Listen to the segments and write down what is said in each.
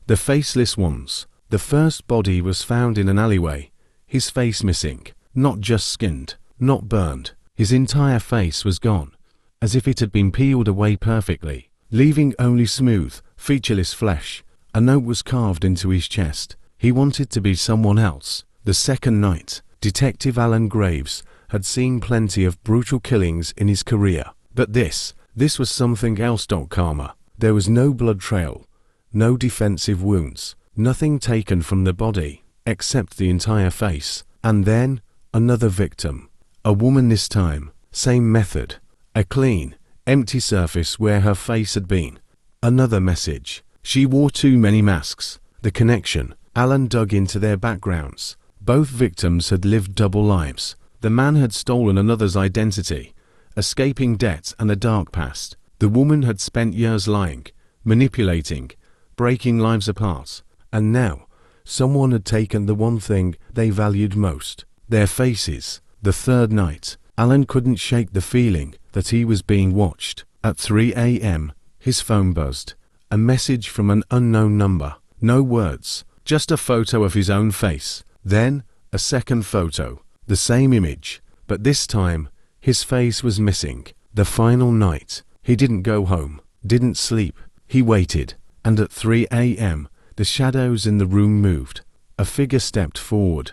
The faceless ones. The first body was found in an alleyway. His face missing. Not just skinned, not burned. His entire face was gone, as if it had been peeled away perfectly, leaving only smooth, featureless flesh. A note was carved into his chest. He wanted to be someone else. The second night, Detective Alan Graves had seen plenty of brutal killings in his career. But this was something else. Karma. There was no blood trail, no defensive wounds, nothing taken from the body, except the entire face. And then, another victim. A woman this time. Same method. A clean, empty surface where her face had been. Another message. She wore too many masks. The connection. Alan dug into their backgrounds. Both victims had lived double lives. The man had stolen another's identity, escaping debt and a dark past. The woman had spent years lying, manipulating, breaking lives apart. And now, someone had taken the one thing they valued most. Their faces. The third night, Alan couldn't shake the feeling that he was being watched. At 3 a.m., his phone buzzed. A message from an unknown number. No words, just a photo of his own face. Then, a second photo. The same image, but this time, his face was missing. The final night. He didn't go home, didn't sleep. He waited, and at 3 a.m., the shadows in the room moved. A figure stepped forward,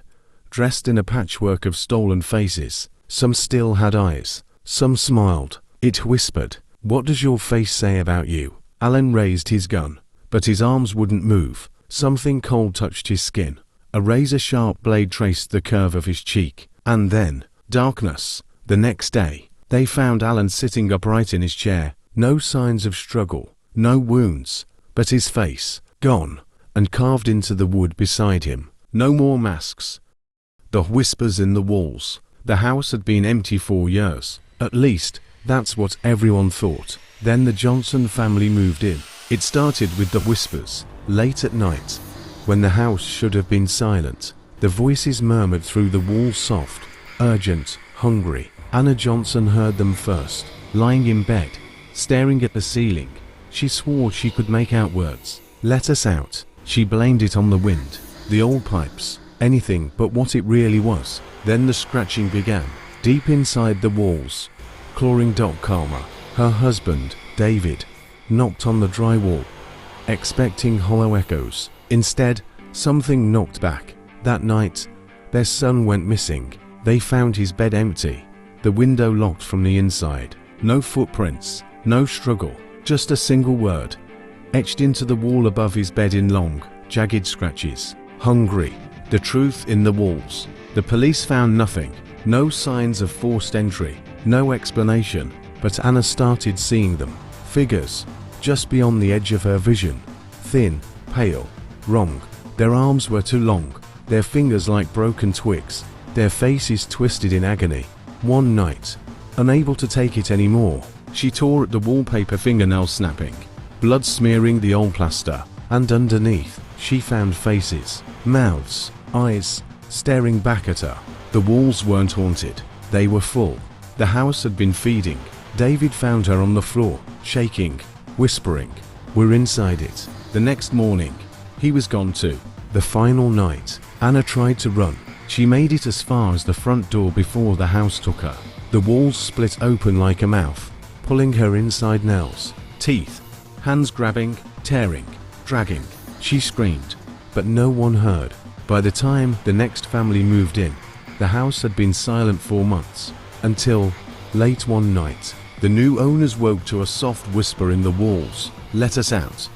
dressed in a patchwork of stolen faces. Some still had eyes, some smiled. It whispered, "What does your face say about you?" Alan raised his gun, but his arms wouldn't move. Something cold touched his skin. A razor-sharp blade traced the curve of his cheek. And then, darkness. The next day, they found Alan sitting upright in his chair. No signs of struggle, no wounds, but his face, gone, and carved into the wood beside him. No more masks. The whispers in the walls. The house had been empty for years. At least, that's what everyone thought. Then the Johnson family moved in. It started with the whispers. Late at night, when the house should have been silent, the voices murmured through the walls, soft, urgent, hungry. Anna Johnson heard them first, lying in bed, staring at the ceiling. She swore she could make out words. "Let us out." She blamed it on the wind, the old pipes, anything but what it really was. Then the scratching began, deep inside the walls. Clawing. Karma. Her husband, David, knocked on the drywall, expecting hollow echoes. Instead, something knocked back. That night, their son went missing. They found his bed empty, the window locked from the inside. No footprints, no struggle, just a single word, etched into the wall above his bed in long, jagged scratches. Hungry. The truth in the walls. The police found nothing, no signs of forced entry, no explanation, but Anna started seeing them. Figures, just beyond the edge of her vision. Thin, pale, wrong. Their arms were too long, their fingers like broken twigs, their faces twisted in agony. One night, unable to take it anymore, she tore at the wallpaper, fingernails snapping, blood smearing the old plaster, and underneath, she found faces, mouths, eyes, staring back at her. The walls weren't haunted, they were full. The house had been feeding. David found her on the floor, shaking, whispering, "We're inside it." The next morning, he was gone too. The final night, Anna tried to run. She made it as far as the front door before the house took her. The walls split open like a mouth, pulling her inside, nails, teeth, hands grabbing, tearing, dragging. She screamed, but no one heard. By the time the next family moved in, the house had been silent for months, until, late one night, the new owners woke to a soft whisper in the walls, "Let us out."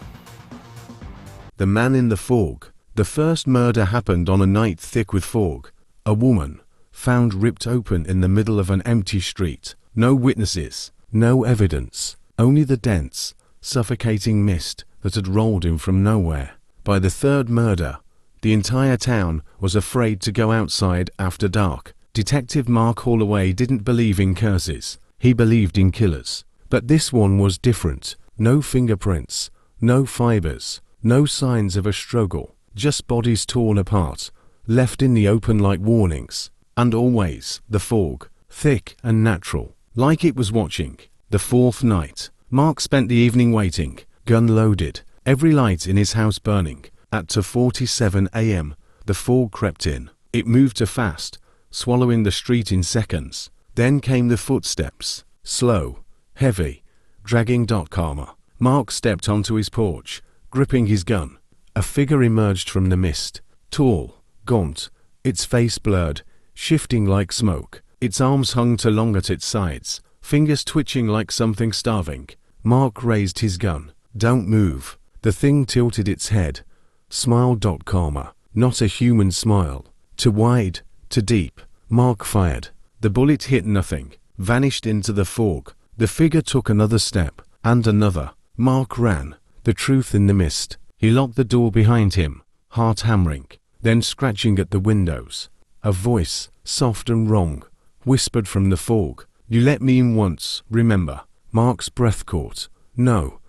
The man in the fog. The first murder happened on a night thick with fog. A woman, found ripped open in the middle of an empty street. No witnesses, no evidence, only the dense, suffocating mist that had rolled in from nowhere. By the third murder, the entire town was afraid to go outside after dark. Detective Mark Holloway didn't believe in curses. He believed in killers. But this one was different. No fingerprints, no fibers, no signs of a struggle, just bodies torn apart, left in the open like warnings. And always, the fog, thick and natural, like it was watching. The fourth night, Mark spent the evening waiting, gun loaded, every light in his house burning. At 2:47 a.m., the fog crept in. It moved too fast, swallowing the street in seconds. Then came the footsteps, slow, heavy, dragging. Karma. Mark stepped onto his porch, gripping his gun. A figure emerged from the mist, tall, gaunt, its face blurred, shifting like smoke. Its arms hung too long at its sides, fingers twitching like something starving. Mark raised his gun. Don't move. The thing tilted its head, smiled. Karma. Not a human smile. Too wide, too deep. Mark fired. The bullet hit nothing, vanished into the fog. The figure took another step, and another. Mark ran, the truth in the mist. He locked the door behind him, heart hammering, then scratching at the windows. A voice, soft and wrong, whispered from the fog. You let me in once, remember? Mark's breath caught. No,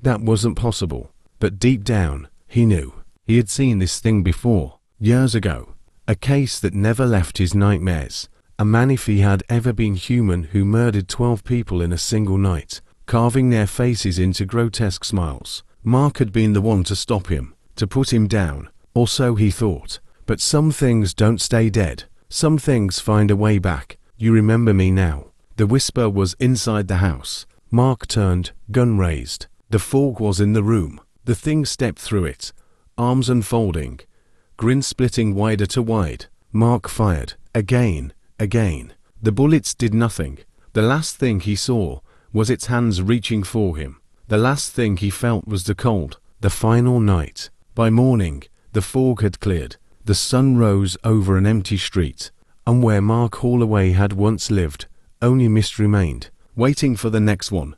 that wasn't possible. But deep down, he knew. He had seen this thing before, years ago. A case that never left his nightmares. A man, if he had ever been human, who murdered 12 people in a single night, carving their faces into grotesque smiles. Mark had been the one to stop him, to put him down, or so he thought. But some things don't stay dead. Some things find a way back. You remember me now. The whisper was inside the house. Mark turned, gun raised. The fog was in the room. The thing stepped through it, arms unfolding, grin splitting wider to wide. Mark fired. Again. The bullets did nothing. The last thing he saw was its hands reaching for him. The last thing he felt was the cold. The final night. By morning, the fog had cleared. The sun rose over an empty street, and where Mark Holloway had once lived, only mist remained, waiting for the next one.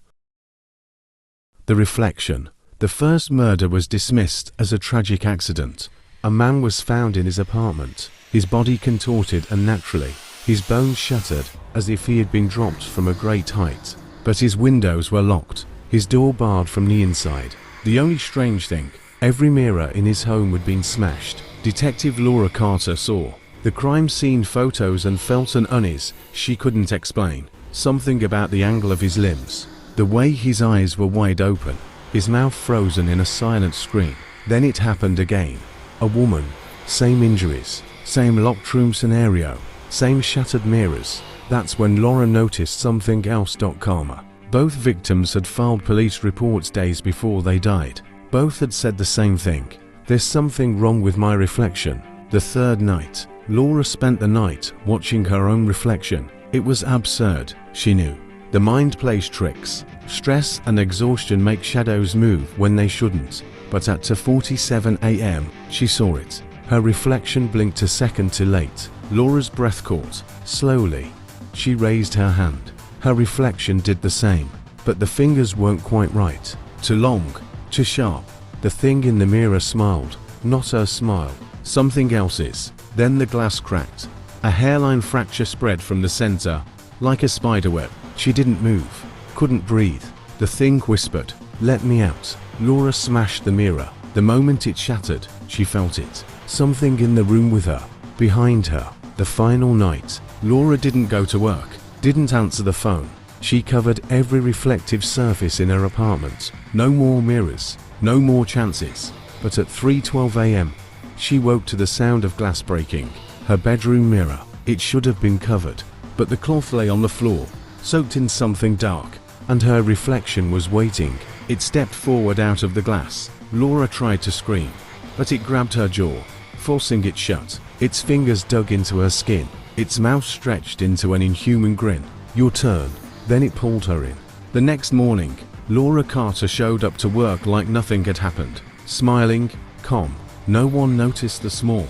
The reflection. The first murder was dismissed as a tragic accident. A man was found in his apartment, his body contorted unnaturally, his bones shattered as if he had been dropped from a great height. But his windows were locked, his door barred from the inside. The only strange thing, every mirror in his home had been smashed. Detective Laura Carter saw the crime scene photos and felt an unease she couldn't explain. Something about the angle of his limbs, the way his eyes were wide open, his mouth frozen in a silent scream. Then it happened again. A woman, same injuries, same locked room scenario, same shattered mirrors. That's when Laura noticed something else. Karma. Both victims had filed police reports days before they died. Both had said the same thing. There's something wrong with my reflection. The third night, Laura spent the night watching her own reflection. It was absurd, she knew. The mind plays tricks. Stress and exhaustion make shadows move when they shouldn't. But at 2:47 a.m., she saw it. Her reflection blinked a second too late. Laura's breath caught. Slowly, she raised her hand. Her reflection did the same, but the fingers weren't quite right. Too long, too sharp. The thing in the mirror smiled. Not her smile, something else's. Then the glass cracked. A hairline fracture spread from the center, like a spiderweb. She didn't move, couldn't breathe. The thing whispered, "Let me out." Laura smashed the mirror. The moment it shattered, she felt it. Something in the room with her, behind her. The final night, Laura didn't go to work, didn't answer the phone. She covered every reflective surface in her apartment. No more mirrors, no more chances. But at 3:12 a.m., she woke to the sound of glass breaking. Her bedroom mirror, it should have been covered, but the cloth lay on the floor, soaked in something dark, and her reflection was waiting. It stepped forward out of the glass. Laura tried to scream, but it grabbed her jaw, forcing it shut. Its fingers dug into her skin. Its mouth stretched into an inhuman grin. "Your turn." Then it pulled her in. The next morning, Laura Carter showed up to work like nothing had happened, smiling, calm. No one noticed the small,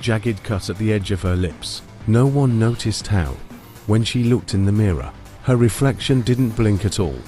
jagged cut at the edge of her lips. No one noticed how, when she looked in the mirror, her reflection didn't blink at all.